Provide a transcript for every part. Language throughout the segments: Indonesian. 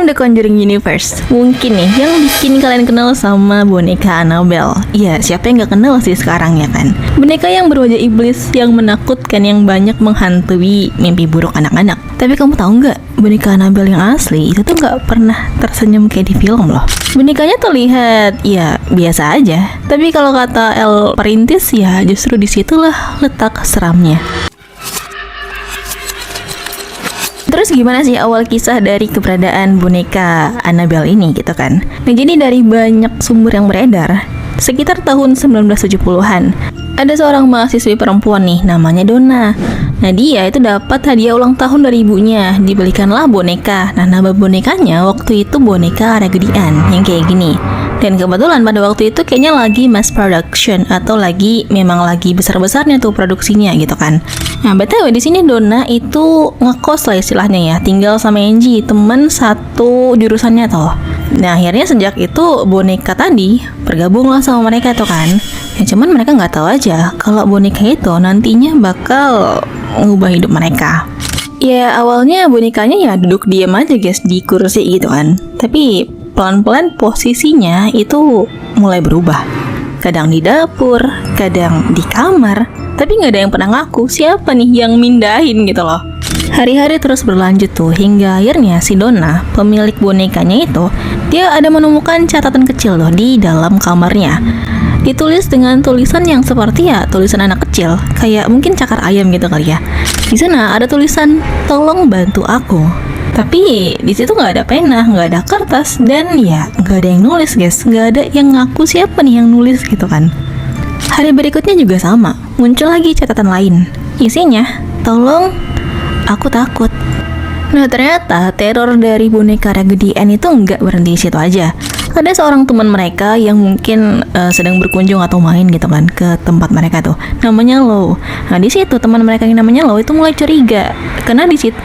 The Conjuring Universe. Mungkin nih yang bikin kalian kenal sama boneka Annabelle. Iya, siapa yang gak kenal sih sekarang ya kan? Boneka yang berwajah iblis yang menakutkan, yang banyak menghantui mimpi buruk anak-anak. Tapi kamu tahu nggak, boneka Annabelle yang asli itu tuh nggak pernah tersenyum kayak di film loh. Bonekanya terlihat ya biasa aja. Tapi kalau kata El Perintis ya justru disitulah letak seramnya. Terus gimana sih awal kisah dari keberadaan boneka Annabelle ini gitu kan? Nah, jadi dari banyak sumber yang beredar, sekitar tahun 1970-an, ada seorang mahasiswi perempuan nih namanya Donna. Nah, dia itu dapat hadiah ulang tahun dari ibunya, dibelikanlah boneka. Nah, nama bonekanya waktu itu boneka Raggedy Ann yang kayak gini. Dan kebetulan pada waktu itu kayaknya lagi mass production atau memang lagi besar-besarnya tuh produksinya gitu kan. Nah, BTW di sini Donna itu ngekos lah istilahnya ya, tinggal sama Angie, temen satu jurusannya tuh. Nah, akhirnya sejak itu boneka tadi bergabunglah sama mereka tuh kan. Ya cuman mereka nggak tahu aja kalau boneka itu nantinya bakal ngubah hidup mereka. Ya awalnya bonekanya ya duduk diam aja guys di kursi gitu kan. Tapi pelan-pelan posisinya itu mulai berubah. Kadang di dapur, kadang di kamar. Tapi nggak ada yang pernah ngaku siapa nih yang mindahin gitu loh. Hari-hari terus berlanjut tuh hingga akhirnya si Donna, pemilik bonekanya itu, dia ada menemukan catatan kecil loh di dalam kamarnya. Ditulis dengan tulisan yang seperti ya tulisan anak kecil, kayak mungkin cakar ayam gitu kali ya. Di sana ada tulisan tolong bantu aku. Tapi di situ nggak ada pena, nggak ada kertas, dan ya nggak ada yang nulis guys, nggak ada yang ngaku siapa nih yang nulis gitu kan. Hari berikutnya juga sama, muncul lagi catatan lain. Isinya, tolong aku takut. Nah ternyata teror dari boneka Raggedy Ann itu nggak berhenti di situ aja. Ada seorang teman mereka yang mungkin sedang berkunjung atau main gitu kan ke tempat mereka tuh, namanya Lo. Nah di situ teman mereka yang namanya Lo itu mulai curiga karena di situ.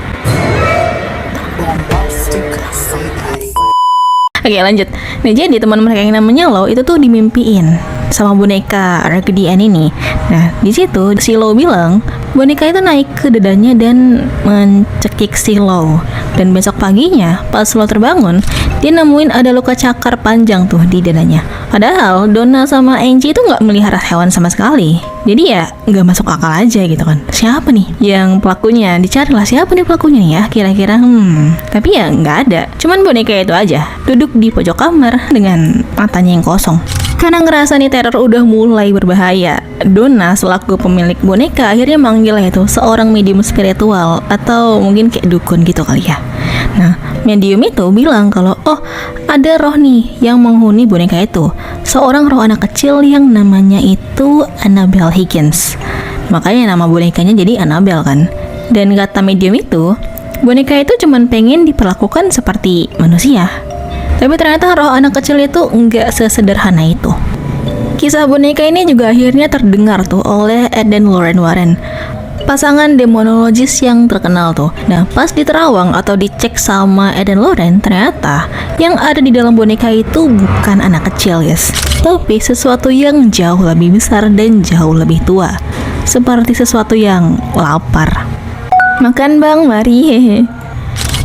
Oke lanjut. Nah jadi teman mereka yang namanya Lo itu tuh dimimpiin sama boneka Raggedy Ann ini. Nah di situ si Lo bilang boneka itu naik ke dadanya dan mencekik si Lo. Dan besok paginya pas Lo terbangun, dia nemuin ada luka cakar panjang tuh di dadanya. Padahal Donna sama Angie itu nggak melihara hewan sama sekali. Jadi ya nggak masuk akal aja gitu kan. Siapa nih yang pelakunya? Dicarilah siapa nih pelakunya nih ya kira-kira. Tapi ya nggak ada. Cuman boneka itu aja duduk di pojok kamar dengan matanya yang kosong. Karena ngerasa nih teror udah mulai berbahaya, Donna selaku pemilik boneka akhirnya manggil itu seorang medium spiritual atau mungkin kayak dukun gitu kali ya. Nah, medium itu bilang kalau ada roh nih yang menghuni boneka itu, seorang roh anak kecil yang namanya itu Annabelle Higgins. Makanya nama bonekanya jadi Annabelle kan. Dan kata medium itu, boneka itu cuman pengen diperlakukan seperti manusia. Tapi ternyata roh anak kecil itu nggak sesederhana itu. Kisah boneka ini juga akhirnya terdengar tuh oleh Ed dan Lorraine Warren, pasangan demonologis yang terkenal tuh. Nah pas diterawang atau dicek sama Ed dan Lorraine, ternyata yang ada di dalam boneka itu bukan anak kecil guys, tapi sesuatu yang jauh lebih besar dan jauh lebih tua. Seperti sesuatu yang lapar. Makan bang, mari hehe.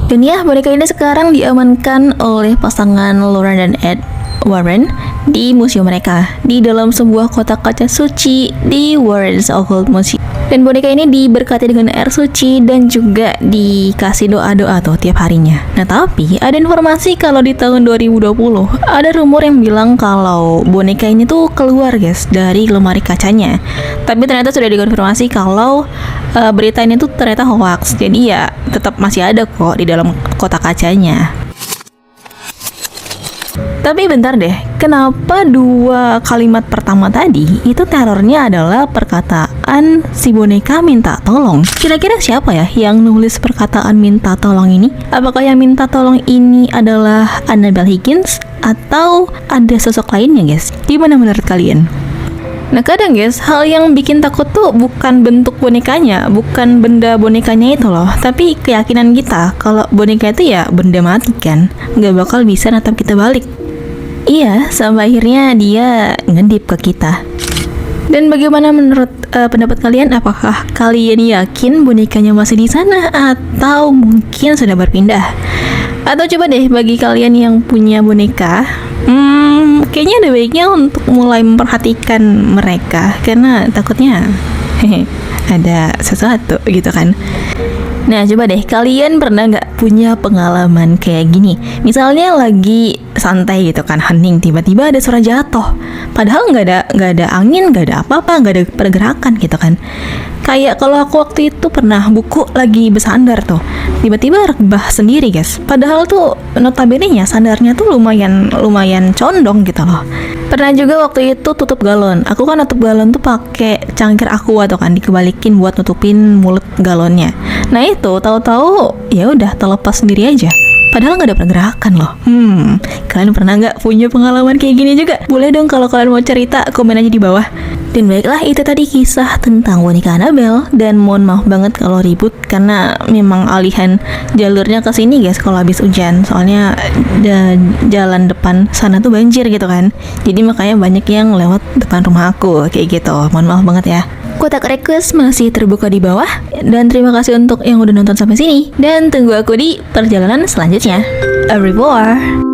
Dan ya, boneka ini sekarang diamankan oleh pasangan Lorraine dan Ed Warren di museum mereka di dalam sebuah kotak kaca suci di Warren's Occult Museum. Dan boneka ini diberkati dengan air suci dan juga dikasih doa-doa tuh tiap harinya. Nah tapi ada informasi kalau di tahun 2020 ada rumor yang bilang kalau boneka ini tuh keluar guys dari lemari kacanya. Tapi ternyata sudah dikonfirmasi kalau berita ini tuh ternyata hoax. Jadi ya tetap masih ada kok di dalam kotak kacanya. Tapi bentar deh, kenapa dua kalimat pertama tadi itu terornya adalah perkataan si boneka minta tolong? Kira-kira siapa ya yang nulis perkataan minta tolong ini? Apakah yang minta tolong ini adalah Annabelle Higgins atau ada sosok lainnya guys? Gimana menurut kalian? Nah kadang guys, hal yang bikin takut tuh bukan bentuk bonekanya, bukan benda bonekanya itu loh, tapi keyakinan kita kalau boneka itu ya benda mati kan, nggak bakal bisa natap kita balik. Iya, sampai akhirnya dia ngedip ke kita. Dan bagaimana menurut pendapat kalian? Apakah kalian yakin bonekanya masih di sana atau mungkin sudah berpindah? Atau coba deh bagi kalian yang punya boneka, kayaknya ada baiknya untuk mulai memperhatikan mereka karena takutnya ada sesuatu gitu kan. Nah coba deh, kalian pernah nggak punya pengalaman kayak gini? Misalnya lagi santai gitu kan, hening, tiba-tiba ada suara jatuh. Padahal nggak ada angin, nggak ada apa-apa, nggak ada pergerakan gitu kan. Kayak kalau aku waktu itu pernah buku lagi bersandar tuh, tiba-tiba rebah sendiri guys. Padahal tuh notabene-nya sandarnya tuh lumayan condong gitu loh. Pernah juga waktu itu tutup galon. Aku kan tutup galon tuh pakai cangkir aqua tuh kan, dikebalikin buat nutupin mulut galonnya. Nah itu tahu-tahu ya udah terlepas sendiri aja. Padahal nggak ada pergerakan loh. Kalian pernah nggak punya pengalaman kayak gini juga? Boleh dong kalau kalian mau cerita, komen aja di bawah. Dan baiklah, itu tadi kisah tentang boneka Annabelle. Dan mohon maaf banget kalau ribut karena memang alihan jalurnya ke sini guys kalau habis hujan. Soalnya jalan depan sana tuh banjir gitu kan. Jadi makanya banyak yang lewat depan rumah aku kayak gitu. Mohon maaf banget ya. Kotak request masih terbuka di bawah. Dan terima kasih untuk yang udah nonton sampai sini. Dan tunggu aku di perjalanan selanjutnya. Au revoir.